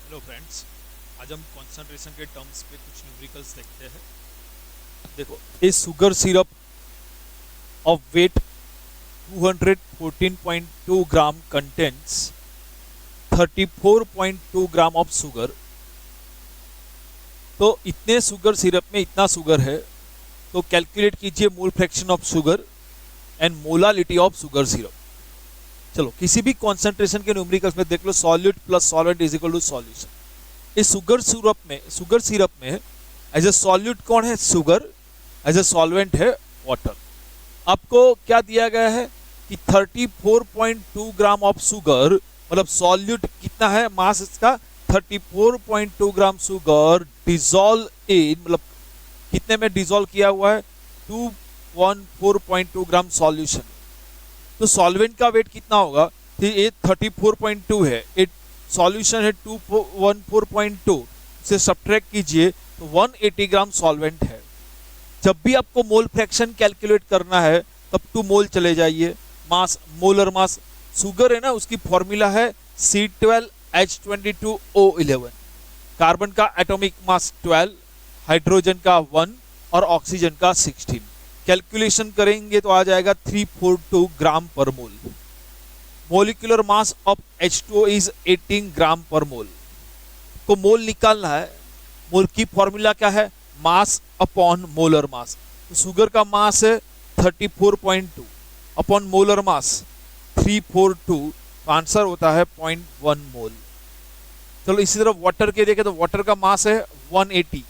Hello friends. आज हम concentration के टर्म्स पे कुछ न्यूमेरिकल्स देखते हैं। देखो, a sugar syrup of weight 214.2 gram contents 34.2 gram of sugar. तो इतने शुगर सिरप में इतना शुगर है, तो कैलकुलेट कीजिए mole fraction of sugar and molality of sugar syrup. चलो, किसी भी कॉन्सेंट्रेशन के न्यूमेरिकल्स में देख लो, solute plus solvent is equal to solution. इस शुगर सिरप में एज ए सॉल्यूट कौन है? शुगर। एज ए सॉल्वेंट है वाटर। आपको क्या दिया गया है कि 34.2 ग्राम ऑफ शुगर, मतलब सॉल्यूट कितना है, मास इसका 34.2 ग्राम शुगर डिजोल्व इन, मतलब कितने में डिजोल्व किया हुआ है? 214.2 ग्राम सॉल्यूशन। तो सॉल्वेंट का वेट कितना होगा? तो ये 34.2 है, सॉल्यूशन है 214.2 से सब्ट्रैक्ट कीजिए तो 180 ग्राम सॉल्वेंट है। जब भी आपको मोल फ्रैक्शन कैलकुलेट करना है तब टू मोल चले जाइए। मास, मोलर मास, शुगर है ना, उसकी फॉर्मूला है C12H22O11। कार्बन का एटॉमिक मास 12, हाइड्रोजन का 1 और ऑक्सीजन का 16। कैलकुलेशन करेंगे तो आ जाएगा 342 gram per mole. Molecular mass of H2O is 18 gram per mole. को मोल निकालना है। मोल की फॉर्मूला क्या है? Mass upon molar mass. तो शुगर का मास है 34.2 अपॉन मोलर मास 342, तो आंसर होता है 0.1 मोल। चलो इसी तरफ वाटर के देखें तो वाटर का मास है 180,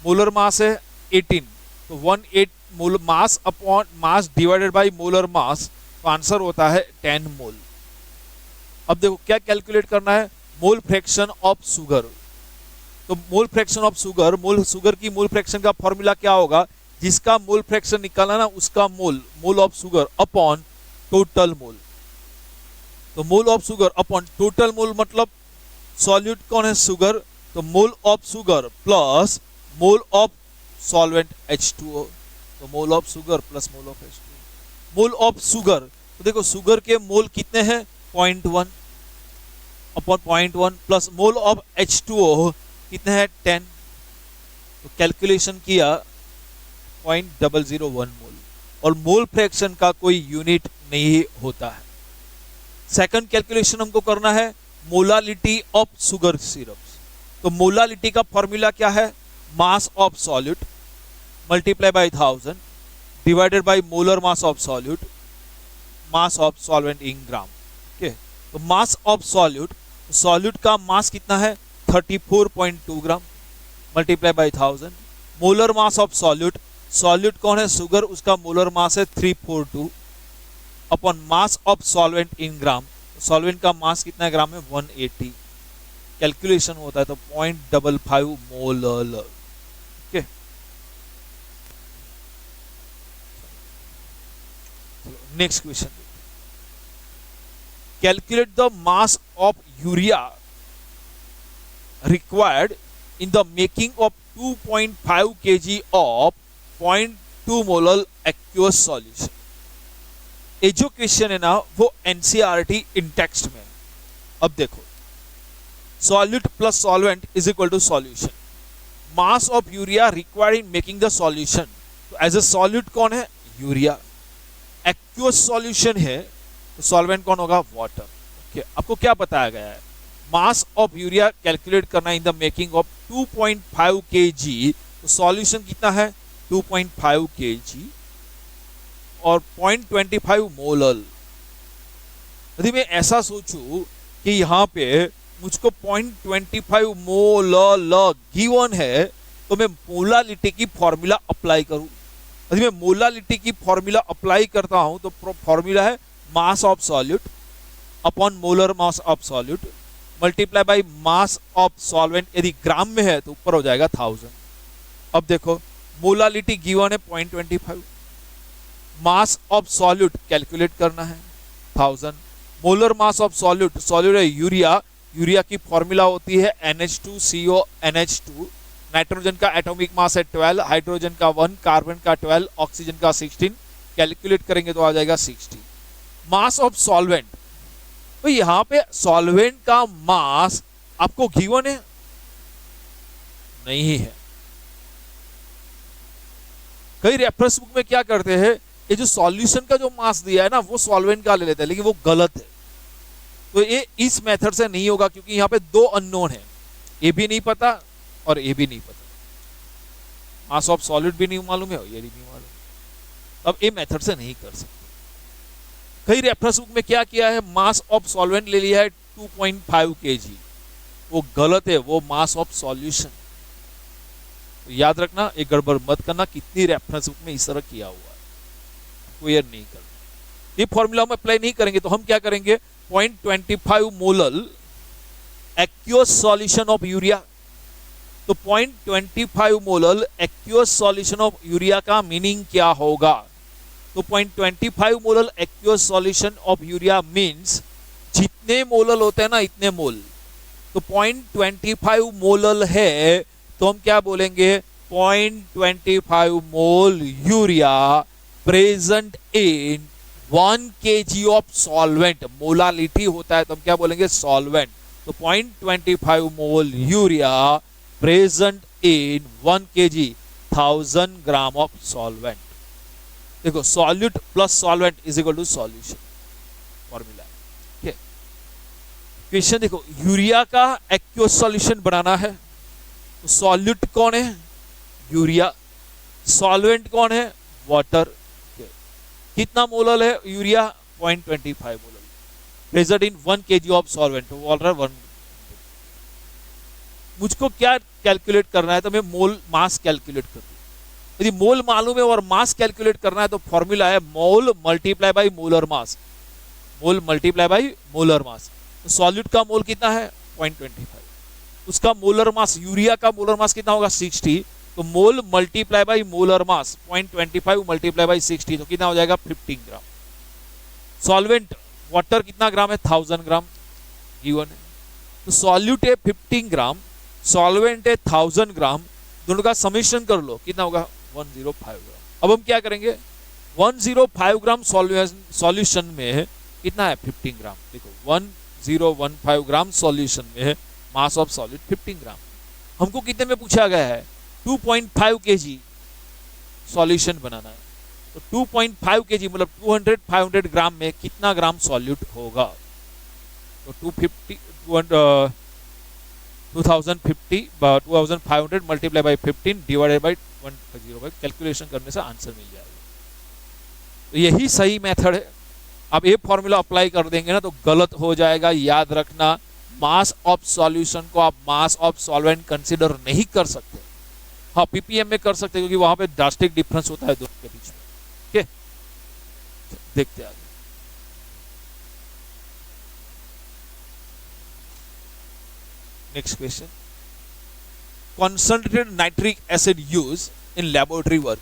मोलर मास है 18, तो 18 mole mass upon mass divided by molar mass, तो आंसर होता है 10 मोल। अब देखो क्या कैलकुलेट करना है? Mole fraction of sugar. तो mole fraction of sugar, sugar की मोल फ्रैक्शन का फॉर्मूला क्या होगा? जिसका मोल फ्रैक्शन निकालना ना, उसका mole of sugar upon total mole. तो mole of sugar upon total mole, मतलब सॉल्यूट कौन है? शुगर। तो mole of sugar plus mole of solvent H2O, तो mole of sugar plus mole of H2O। Mole of sugar, तो देखो sugar के मोल कितने हैं? 0.1 upon 0.1 plus mole of H2O कितने हैं? 10। तो कैलकुलेशन किया 0.001 मोल। और मोल फ्रैक्शन का कोई यूनिट नहीं होता है। सेकंड कैलकुलेशन हमको करना है मोलालिटी ऑफ शुगर सिरप्स। तो मोलालिटी का फॉर्मूला क्या है? मास of solute multiply by 1000 divided by molar mass of solute, mass of solvent in gram. Okay, तो मास ऑफ सॉल्यूट, सॉल्यूट का मास कितना है? 34.2 gram multiply by 1000। Molar mass of solute, solute कौन है? Sugar, उसका molar mass है 342 upon mass of solvent in gram. Solvent का mass कितना ग्राम है? 180। कैलकुलेशन होता है तो 0.55 molar. Okay, next question. Calculate the mass of urea required in the making of 2.5 kg of 0.2 molar aqueous solution। ये जो क्वेश्चन है ना, वो NCERT इन टेक्स्ट में। अब देखो, solute plus solvent is equal to solution. Mass of urea required in making the solution. तो as a solute कौन है? यूरिया। एक्वस सॉल्यूशन है तो सॉल्वेंट कौन होगा? वाटर। ओके, आपको क्या बताया गया है? मास ऑफ यूरिया कैलकुलेट करना in the making of 2.5 kg। तो सॉल्यूशन कितना है? 2.5 kg और 0.25 मोलर। यदि मैं ऐसा सोचूं कि यहाँ पे मुझको 0.25 मोलर गिवन है, तो मैं मोलालिटी की फॉर्मूला अप्लाई करूं। यदि मैं मोलालिटी की फॉर्मूला अप्लाई करता हूं तो फॉर्मूला है मास of solute upon molar mass of solute multiply by mass of solvent. यदि ग्राम में है तो ऊपर हो जाएगा 1000। अब देखो, मोलालिटी गिवन है 0.25, मास ऑफ सॉल्यूट कैलकुलेट करना है 1000, molar mass of solute, solute है यूरिया, यूरिया की फॉर्मूला होती है NH2CONH2। नाइट्रोजन का एटॉमिक मास है 12, हाइड्रोजन का 1, कार्बन का 12, ऑक्सीजन का 16। कैलकुलेट करेंगे तो आ जाएगा 60। मास ऑफ सॉल्वेंट, तो यहां पे सॉल्वेंट का मास आपको गिवन है? नहीं है। कई रेफरेंस बुक में क्या करते हैं, ये जो सॉल्यूशन का जो मास दिया है ना वो सॉल्वेंट का ले लेते हैं, लेकिन वो गलत है। तो ये इस मेथड से नहीं होगा, क्योंकि यहाँ पे दो अननोन है, ये भी नहीं पता और ये भी नहीं पता, मास ऑफ सॉलिड भी नहीं मालूम है और ये भी नहीं मालूम। अब ये मेथड से नहीं कर सकते। कई रेफरेंस बुक में क्या किया है, मास ऑफ सॉल्वेंट ले लिया है 2.5 kg, वो गलत है, वो मास ऑफ सॉल्यूशन। तो याद रखना, एक गड़बड़ मत करना, कितनी रेफरेंस बुक में इस तरह किया हुआ है, क्लियर नहीं करना। ये फॉर्मूला हम अप्लाई नहीं करेंगे, तो हम क्या करेंगे, 0.25 molal aqueous solution of urea. तो 0.25 molal aqueous solution of urea का मीनिंग क्या होगा? तो 0.25 molal aqueous solution of urea means जितने मोलल होते हैं ना इतने मोल। तो 0.25 मोलल है तो हम क्या बोलेंगे, 0.25 mole urea present in 1 kg of solvent. Molality होता है तो हम क्या बोलेंगे, सॉल्वेंट। तो 0.25 mole urea present in 1 kg 1000 gram of solvent. देखो, solute plus solvent is equal to solution, formula. ठीक है, क्वेश्चन देखो, यूरिया का एक्वियस सॉल्यूशन बनाना है, तो सॉल्यूट कौन है, यूरिया, सॉल्वेंट कौन है, वाटर। कितना मोलल है urea, 0.25 molal present in 1 kg of solvent, water 1। मुझको क्या कैलकुलेट करना है, तो मैं मोल मास कैलकुलेट कर दूं। यदि मोल मालूम है और मास कैलकुलेट करना है तो फॉर्मूला है mole multiply by molar mass, mole multiply by molar mass. तो सॉल्यूट का मोल कितना है, 0.25, उसका मोलर मास, यूरिया का मोलर मास कितना होगा, 60। तो mole multiply by molar mass 0.25 multiply by 60, तो कितना हो जाएगा, 15 ग्राम। सॉल्वेंट वाटर कितना ग्राम है, 1000 ग्राम गिवन है। तो सॉल्यूट है 15 ग्राम, सॉल्वेंट है 1000 ग्राम, दोनों का समेशन कर लो, कितना होगा, 105 ग्राम। अब हम क्या करेंगे, 105 ग्राम सॉल्यूशन में कितना है, 15 ग्राम। देखो 1015 ग्राम सॉल्यूशन में मास ऑफ सॉलिड 15 ग्राम। हमको कितने में पूछा गया है, 2.5 kg सॉल्यूशन बनाना है। तो 2.5 kg मतलब 500 ग्राम में कितना ग्राम सॉल्यूट होगा। तो 2500 multiply by 15 divided by 105, calculation करने से आंसर मिल जाएगा। तो यही सही मेथड है। अब ये फॉर्मूला अप्लाई कर देंगे ना तो गलत हो जाएगा, याद रखना। मास ऑफ सॉल्यूशन को आप मास ऑफ सॉल्वेंट कंसीडर नहीं कर सकते। हाँ, पीपीएम में कर सकते, क्योंकि वहां पे ड्रास्टिक डिफरेंस होता है दोनों के बीच में। ठीक है, देखते हैं आगे। Next question, concentrated nitric acid used in laboratory work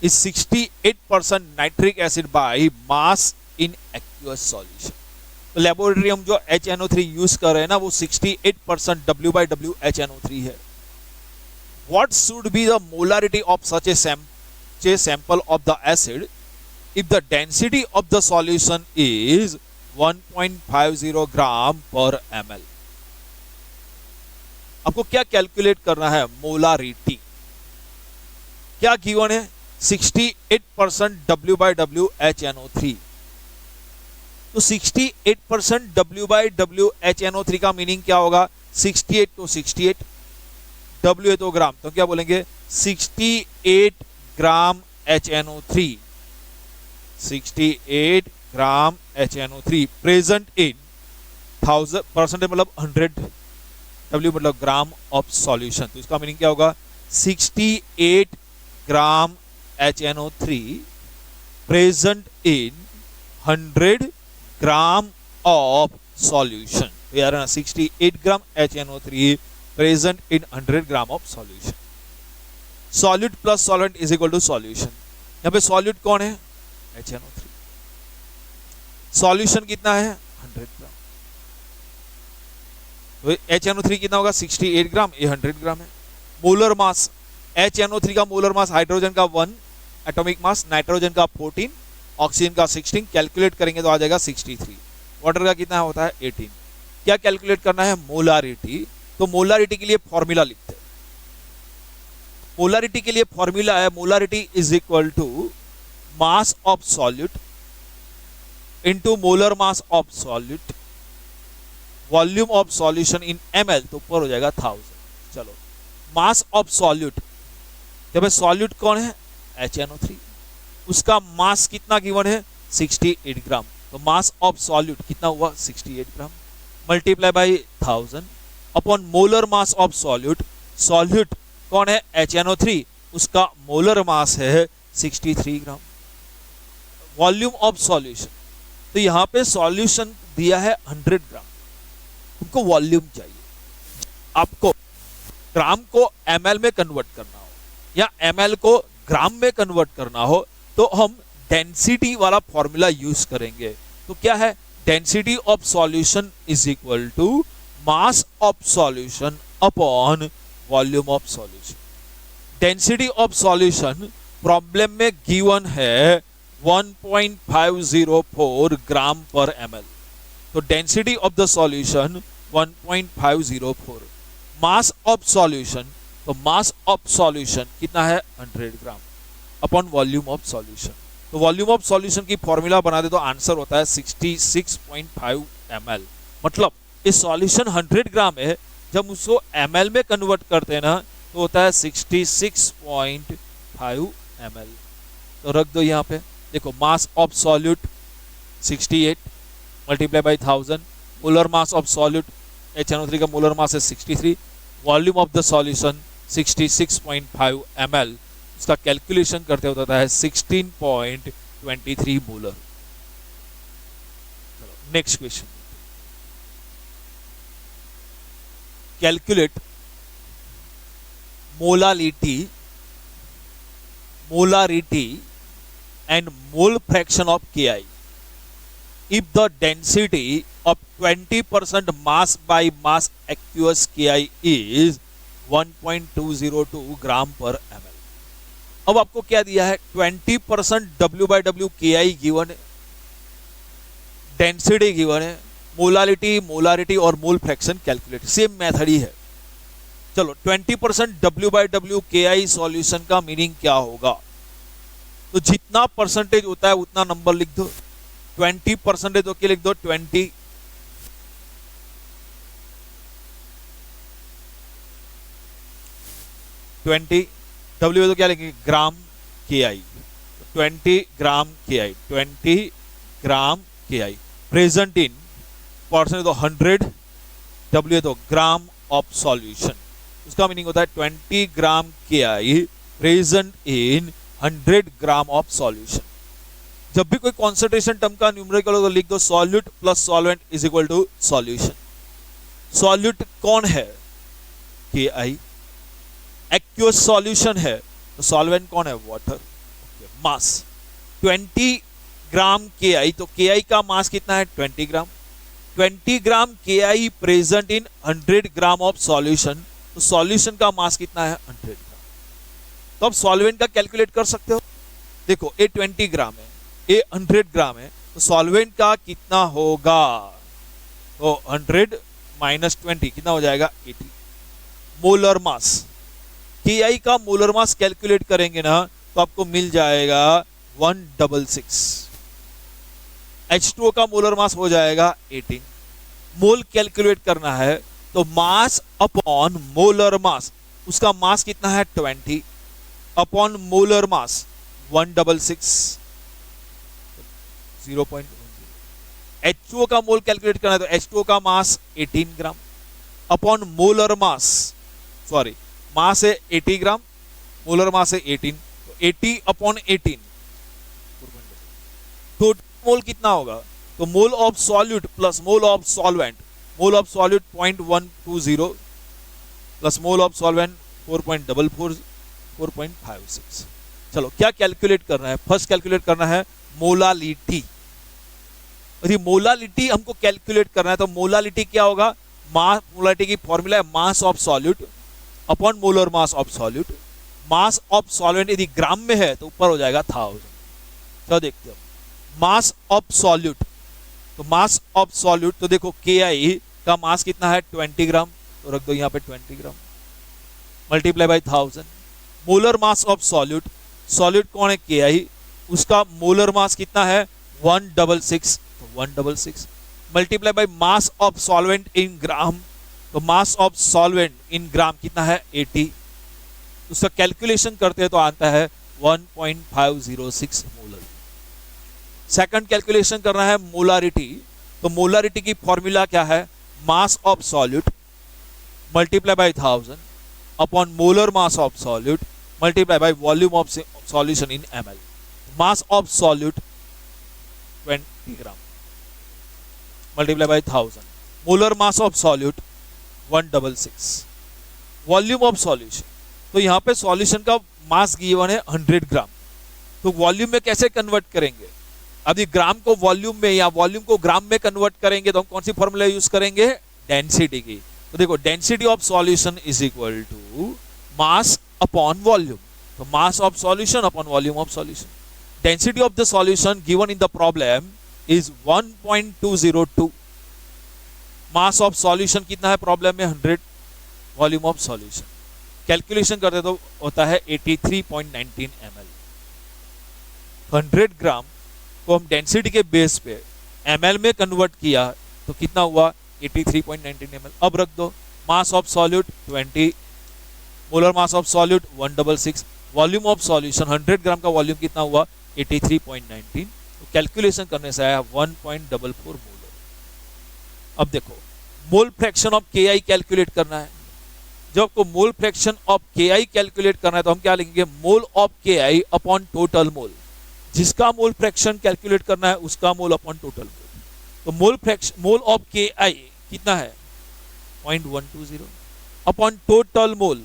is 68% nitric acid by mass in aqueous solution। तो लेबोरेटरी हम जो HNO3 यूज कर रहे हैं ना वो 68% W/W HNO3 है। What should be the molarity of such a sample of the acid if the density of the solution is 1.50 gram per ml? आपको क्या कैलकुलेट करना है, मोलारिटी। क्या गिवन है, 68% W/W HNO3। तो 68% W/W HNO3 का meaning क्या होगा, 68 तो 68, W है तो ग्राम, तो क्या बोलेंगे 68 gram HNO3, 68 gram HNO3 present इन 1000, परसेंटेज मतलब 100, W मतलब ग्राम ऑफ सॉल्यूशन। तो इसका मीनिंग क्या होगा, 68 gram HNO3 present in 100 gram of solution. तो यार ना 68 gram HNO3 present in 100 gram of solution. Solute plus solvent is equal to solution. यहाँ पे सॉल्यूट कौन है, HNO3, सॉल्यूशन कितना है 100 ग्राम। तो HNO3 कितना होगा 68 ग्राम, ये 100 ग्राम है। मोलर मास, HNO3 का मोलर मास हाइड्रोजन का 1 एटॉमिक मास, नाइट्रोजन का 14, ऑक्सीजन का 16, कैलकुलेट करेंगे तो आ जाएगा 63। वाटर का कितना होता है 18। क्या कैलकुलेट करना है? मोलारिटी। तो मोलारिटी के लिए फॉर्मूला लिखते हैं। मोलारिटी के लिए फॉर्मूला है molarity is equal to mass of solute into molar mass of solute volume of solution in ml, तो ऊपर हो जाएगा 1000। चलो, मास ऑफ सॉल्यूट, जब सॉल्यूट कौन है? HNO3, उसका मास कितना गिवन है? 68 ग्राम। तो मास ऑफ सॉल्यूट कितना हुआ? 68 gram multiply by 1000 upon molar mass of solute. Solute कौन है? HNO3, उसका मोलर मास है 63 ग्राम। वॉल्यूम ऑफ सॉल्यूशन, तो यहां पे सॉल्यूशन दिया है 100 ग्राम, हमको वॉल्यूम चाहिए। आपको ग्राम को ml में कन्वर्ट करना हो या ml को ग्राम में कन्वर्ट करना हो तो हम डेंसिटी वाला फॉर्मूला यूज करेंगे। तो क्या है? Density of solution is equal to mass of solution upon volume of solution. Density of solution problem में गिवन है 1.504 ग्राम पर ml। तो density of the solution 1.504। Mass of solution, तो mass of solution कितना है? 100 gram upon volume of solution. तो volume of solution की formula बना दे तो आंसर होता है 66.5 ml। मतलब इस सॉल्यूशन 100 ग्राम है, जब उसको ml में कन्वर्ट करते हैं ना तो होता है 66.5 ml। तो रख दो यहाँ पे, देखो मास of solute 68 multiply by 1000, molar mass of solute HNO3 का मोलर मास है 63, volume of the solution 66.5 ml। इसका कैलकुलेशन करते होता है 16.23 molar. Next question, calculate molarity and mole fraction of Ki if the density of 20% mass by mass aqueous Ki is 1.202 gram per ml। अब आपको क्या दिया है? 20% W/W Ki गिवन है, डेंसिटी गिवन है, मोलारिटी और mole fraction calculate, same method ही है। चलो, 20% W/W Ki सॉल्यूशन का मीनिंग क्या होगा? तो जितना परसेंटेज होता है उतना नंबर लिख दो। 20% तो क्या लिख दो? 20 W तो क्या लिखेंगे? ग्राम Ki। 20 gram Ki, 20 gram Ki present in percent तो 100, W तो ग्राम ऑफ सॉल्यूशन, उसका मीनिंग होता है 20 ग्राम Ki present in 100 gram of solution. जब भी कोई कॉन्सेंट्रेशन टर्म का न्यूमेरिकल हो तो लिख दो solute plus solvent is equal to solution. Solute कौन है? Ki। एक्वियस सॉल्यूशन है तो सॉल्वेंट कौन है? वाटर। मास 20 ग्राम Ki, तो Ki का मास कितना है? 20 ग्राम। 20 ग्राम Ki present in 100 gram of solution, तो सॉल्यूशन का मास कितना है? 100 ग्राम। तो अब सॉल्वेंट का कैलकुलेट कर सकते हो। देखो, ये 20 ग्राम है, ये 100 ग्राम है, तो सॉल्वेंट का कितना होगा? तो 100 माइनस 20 कितना हो जाएगा? 80। मोलर मास, Ki का मोलर मास कैलकुलेट करेंगे ना तो आपको मिल जाएगा 166। H2O का मोलर मास हो जाएगा 18। मोल कैलकुलेट करना है तो मास अपॉन मोलर मास, उसका मास कितना है? 20 अपॉन मोलर मास 166, 0.10। H2O का मोल कैलकुलेट करना है तो H2O का मास 18 ग्राम अपॉन मोलर मास, सॉरी मास है 80 ग्राम, मोलर मास है 18, तो 80 अपॉन 18 तो मोल कितना होगा? तो mole of solute plus mole of solvent, mole of solute 0.120 plus mole of solvent 4.44, 4.56। चलो, क्या कैलकुलेट करना है? फर्स्ट कैलकुलेट करना है मोलालिटी। यदि मोलालिटी हमको कैलकुलेट करना है तो मोलालिटी क्या होगा? मास, मोलालिटी की फॉर्मूला है मास of solute upon molar mass of solute. Mass of solvent यदि ग्राम में है तो ऊपर हो जाएगा 1000। चलो देखते हो मास ऑफ सॉल्यूट, तो मास ऑफ सॉल्यूट तो देखो Ki का मास कितना है 20 ग्राम, तो रख दो यहाँ पे 20 gram multiply by 1000। Molar mass of solute, solute कौन है KI, उसका मोलर मास कितना है 166, तो 166 multiply by mass of solvent in gram, तो मास ऑफ सॉल्वेंट इन ग्राम कितना है 80, उसका कैलकुलेशन करते हैं तो आता है 1.506 मोलर। सेकंड कैलकुलेशन करना है मोलारिटी, तो मोलारिटी की फॉर्मूला क्या है, मास of solute multiply by 1000 upon molar mass of solute multiply by volume of solution in ml। Mass of solute 20 gram multiply by 1000, molar mass of solute 166, volume of solution, तो यहां पे solution का mass given है 100 ग्राम, तो volume में कैसे convert करेंगे, अभी ग्राम को वॉल्यूम में या वॉल्यूम को ग्राम में कन्वर्ट करेंगे तो हम कौन सी फॉर्मूला यूज करेंगे, डेंसिटी की। तो देखो density of solution is equal to mass upon volume, तो mass of solution upon volume of solution. Density of the solution given in the problem is 1.202, mass of solution कितना है problem में 100, volume of solution calculation करते तो होता है 83.19 ml। 100 ग्राम को हम डेंसिटी के बेस पे ml में कन्वर्ट किया तो कितना हुआ 83.19 ml। अब रख दो मास of solute 20, molar mass of solute 166, volume of solution 100 ग्राम का वॉल्यूम कितना हुआ 83.19, तो कैलकुलेशन करने से आया 1.44 मोलर। अब देखो मोल फ्रैक्शन ऑफ KI कैलकुलेट करना है, जब आपको मोल फ्रैक्शन ऑफ KI कैलकुलेट करना है तो हम क्या लिखेंगे, mole of KI upon total मोल, जिसका मोल फ्रैक्शन कैलकुलेट करना है उसका मोल अपॉन टोटल मोल, तो मोल ऑफ KI कितना है 0.120 अपॉन टोटल मोल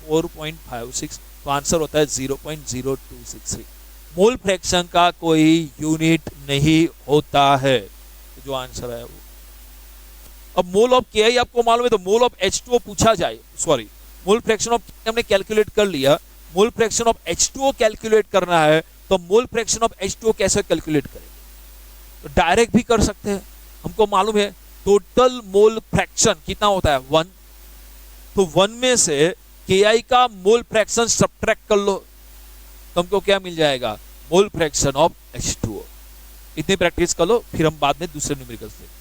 4.56, तो आंसर होता है 0.0263। मोल फ्रैक्शन का कोई यूनिट नहीं होता है, तो जो आंसर है वो। अब मोल ऑफ KI आपको मालूम है, तो मोल ऑफ H2O पूछा जाए, sorry mole fraction of KI हमने कैलकुलेट कर लिया, मोल फ्रैक्शन ऑफ H2O कैलकुलेट करना है, तो मोल फ्रैक्शन ऑफ H2O कैसे कैलकुलेट करेंगे, तो डायरेक्ट भी कर सकते हैं, हमको मालूम है टोटल मोल फ्रैक्शन कितना होता है 1, तो 1 में से KI का मोल फ्रैक्शन सब्ट्रैक्ट कर लो, तो हमको क्या मिल जाएगा, मोल फ्रैक्शन ऑफ H2O। इतनी प्रैक्टिस कर लो, फिर हम बाद में दूसरे न्यूमेरिकल्स देखेंगे।